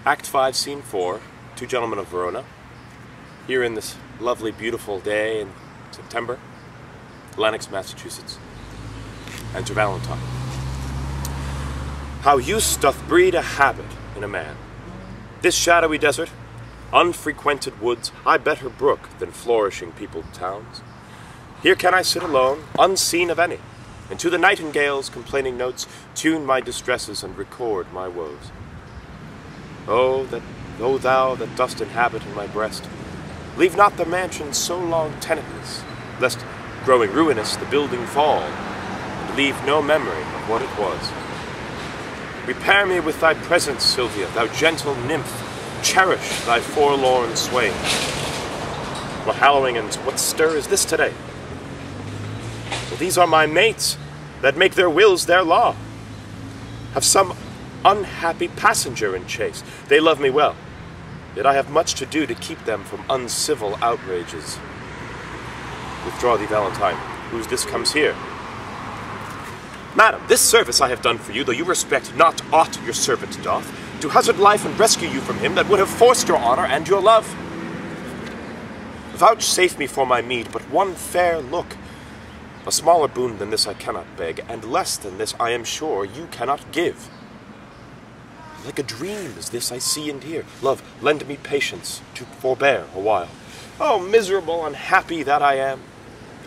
Act 5, Scene 4, two gentlemen of Verona, here in this lovely, beautiful day in September, Lenox, Massachusetts. Enter Valentine. How use doth breed a habit in a man. This shadowy desert, unfrequented woods, I better brook than flourishing peopled towns. Here can I sit alone, unseen of any, and to the nightingale's complaining notes tune my distresses and record my woes. O thou that dost inhabit in my breast, leave not the mansion so long tenantless, lest, growing ruinous, the building fall, and leave no memory of what it was. Repair me with thy presence, Sylvia, thou gentle nymph, cherish thy forlorn swain. What hallowing and what stir is this today? Well, these are my mates, that make their wills their law. Have some unhappy passenger in chase. They love me well, yet I have much to do to keep them from uncivil outrages. Withdraw thee, Valentine. Who's this comes here? Madam, this service I have done for you, though you respect not aught your servant doth, to hazard life and rescue you from him that would have forced your honor and your love. Vouchsafe me for my meed but one fair look. A smaller boon than this I cannot beg, and less than this I am sure you cannot give. Like a dream is this I see and hear. Love, lend me patience to forbear a while. Oh, miserable, unhappy that I am!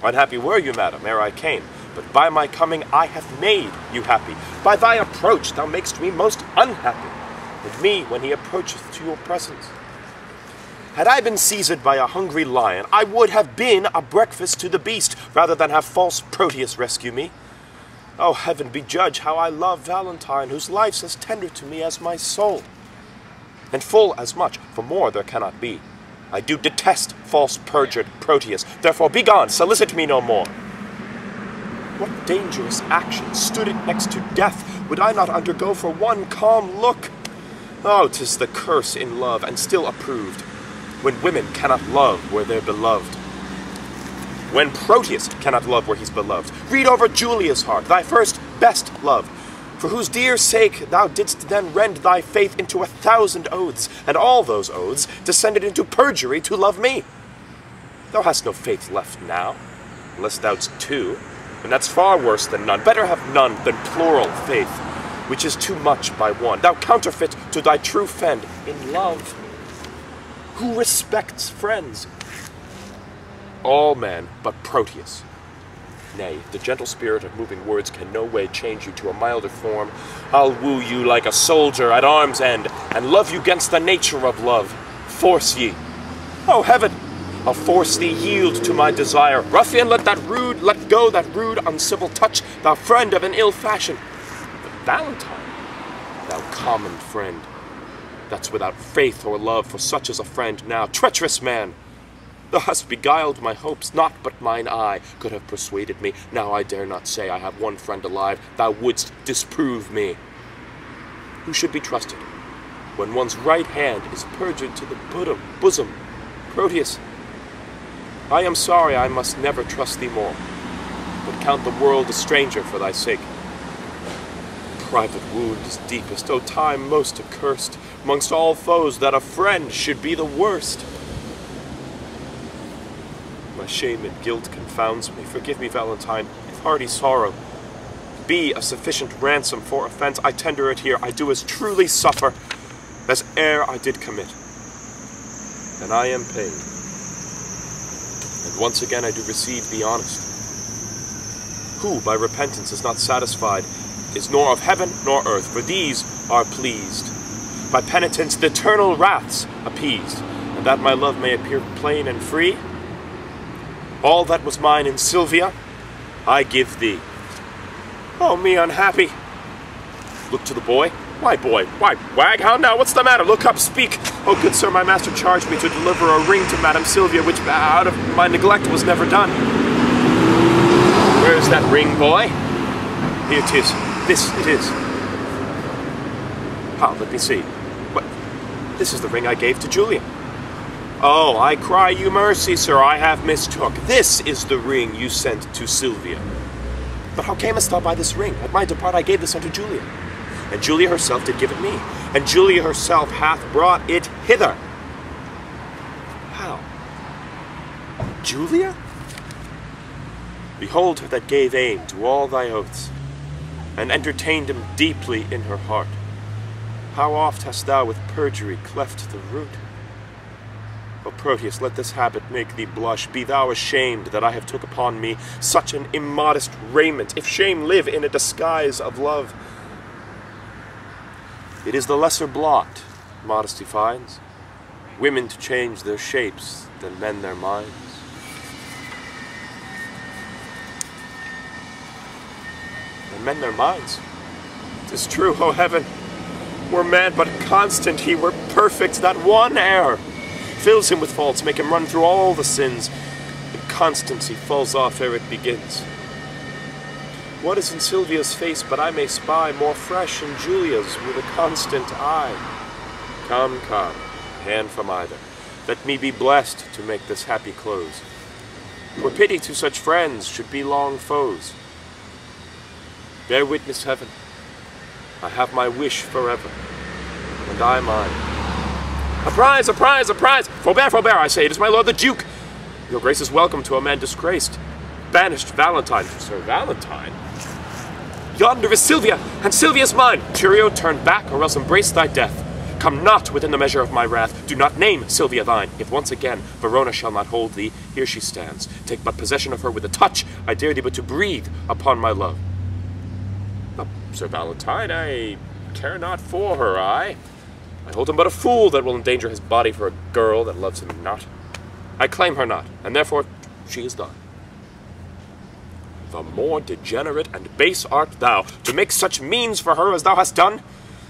Unhappy were you, madam, ere I came, but by my coming I have made you happy. By thy approach thou makest me most unhappy, and me when he approacheth to your presence. Had I been seized by a hungry lion, I would have been a breakfast to the beast, rather than have false Proteus rescue me. Oh, heaven be judge how I love Valentine, whose life's as tender to me as my soul. And full as much, for more there cannot be. I do detest false perjured Proteus, therefore be gone, solicit me no more. What dangerous action, stood it next to death, would I not undergo for one calm look? Oh, 'tis the curse in love, and still approved, when women cannot love where they're beloved. When Proteus cannot love where he's beloved, read over Julia's heart, thy first, best love, for whose dear sake thou didst then rend thy faith into 1,000 oaths, and all those oaths descended into perjury to love me. Thou hast no faith left now, unless thou'dst two, and that's far worse than none. Better have none than plural faith, which is too much by one. Thou counterfeit to thy true friend in love. Who respects friends? All men but Proteus. Nay, the gentle spirit of moving words can no way change you to a milder form. I'll woo you like a soldier at arm's end, and love you against the nature of love. Force ye. Oh, heaven! I'll force thee yield to my desire. Ruffian, let go that rude, uncivil touch, thou friend of an ill fashion. But Valentine, thou common friend, that's without faith or love for such as a friend now, treacherous man! Thou hast beguiled my hopes, naught but mine eye could have persuaded me. Now I dare not say I have one friend alive, thou wouldst disprove me. Who should be trusted when one's right hand is perjured to the bosom? Proteus, I am sorry I must never trust thee more, but count the world a stranger for thy sake. Private wound is deepest, O time most accursed, amongst all foes that a friend should be the worst. My shame and guilt confounds me. Forgive me, Valentine, with hearty sorrow. Be a sufficient ransom for offense. I tender it here. I do as truly suffer as e'er I did commit. And I am paid. And once again I do receive the honest. Who by repentance is not satisfied is nor of heaven nor earth, for these are pleased. By penitence the eternal wraths appeased, and that my love may appear plain and free, all that was mine in Sylvia, I give thee. Oh, me unhappy! Look to the boy. Why, boy? Why, wag? How now? What's the matter? Look up, speak! Oh, good sir, my master charged me to deliver a ring to Madam Sylvia, which, out of my neglect, was never done. Where is that ring, boy? Here it is. This it is. How? Let me see. What? This is the ring I gave to Julia. Oh, I cry you mercy, sir, I have mistook. This is the ring you sent to Sylvia. But how camest thou by this ring? At my depart I gave this unto Julia. and Julia herself did give it me, and Julia herself hath brought it hither. How? Julia? Behold her that gave aim to all thy oaths, and entertained him deeply in her heart. How oft hast thou with perjury cleft the root? O Proteus, let this habit make thee blush. Be thou ashamed that I have took upon me such an immodest raiment, if shame live in a disguise of love. It is the lesser blot modesty finds, women to change their shapes than men their minds. And men their minds. 'Tis true, O heaven, were man but constant, he were perfect, that one error fills him with faults, make him run through all the sins. Inconstancy falls off ere it begins. What is in Silvia's face but I may spy, more fresh in Julia's with a constant eye? Come, come, hand from either. Let me be blessed to make this happy close. For pity to such friends should be long foes. Bear witness, heaven, I have my wish forever, and I mine. A prize, a prize, a prize! Forbear, forbear, I say, it is my lord the Duke. Your grace is welcome to a man disgraced. Banished Valentine. Sir Valentine? Yonder is Silvia, and Silvia's mine. Curio, turn back, or else embrace thy death. Come not within the measure of my wrath. Do not name Silvia thine. If once again Verona shall not hold thee, here she stands. Take but possession of her with a touch. I dare thee but to breathe upon my love. Oh, Sir Valentine, I care not for her, I hold him but a fool that will endanger his body for a girl that loves him not. I claim her not, and therefore she is thine. The more degenerate and base art thou, to make such means for her as thou hast done,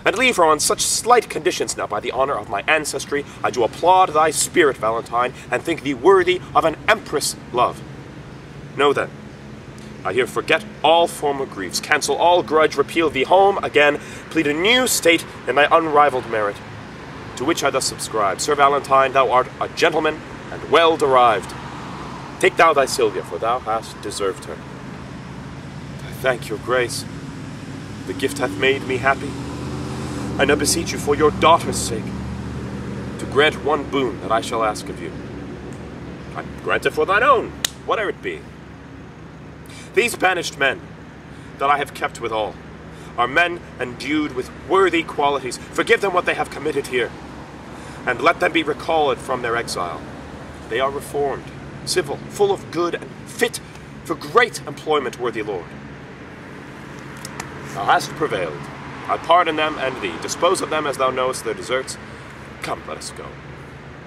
and leave her on such slight conditions. Now by the honor of my ancestry, I do applaud thy spirit, Valentine, and think thee worthy of an empress' love. Know then, I here forget all former griefs, cancel all grudge, repeal thee home again, plead a new state in thy unrivaled merit, to which I thus subscribe. Sir Valentine, thou art a gentleman and well derived. Take thou thy Silvia, for thou hast deserved her. I thank your grace. The gift hath made me happy. I now beseech you for your daughter's sake, to grant one boon that I shall ask of you. I grant it for thine own, whatever it be. These banished men that I have kept withal are men endued with worthy qualities. Forgive them what they have committed here, and let them be recalled from their exile. They are reformed, civil, full of good, and fit for great employment, worthy lord. Thou hast prevailed. I pardon them and thee. Dispose of them as thou knowest their deserts. Come, let us go.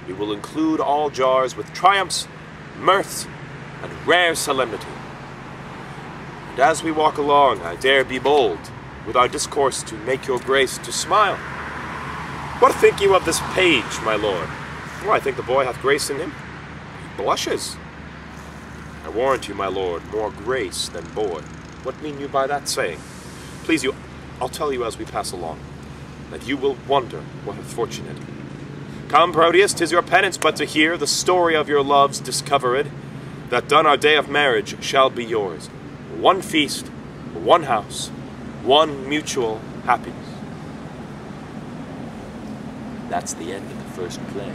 We will include all jars with triumphs, mirths, and rare solemnity. And as we walk along, I dare be bold, with our discourse to make your grace to smile. What think you of this page, my lord? Oh, I think the boy hath grace in him. He blushes. I warrant you, my lord, more grace than boy. What mean you by that saying? Please you, I'll tell you as we pass along, that you will wonder what hath fortunate. Come, Proteus, 'tis your penance but to hear the story of your loves discovered, that done our day of marriage shall be yours. One feast, one house, one mutual happiness. That's the end of the first play.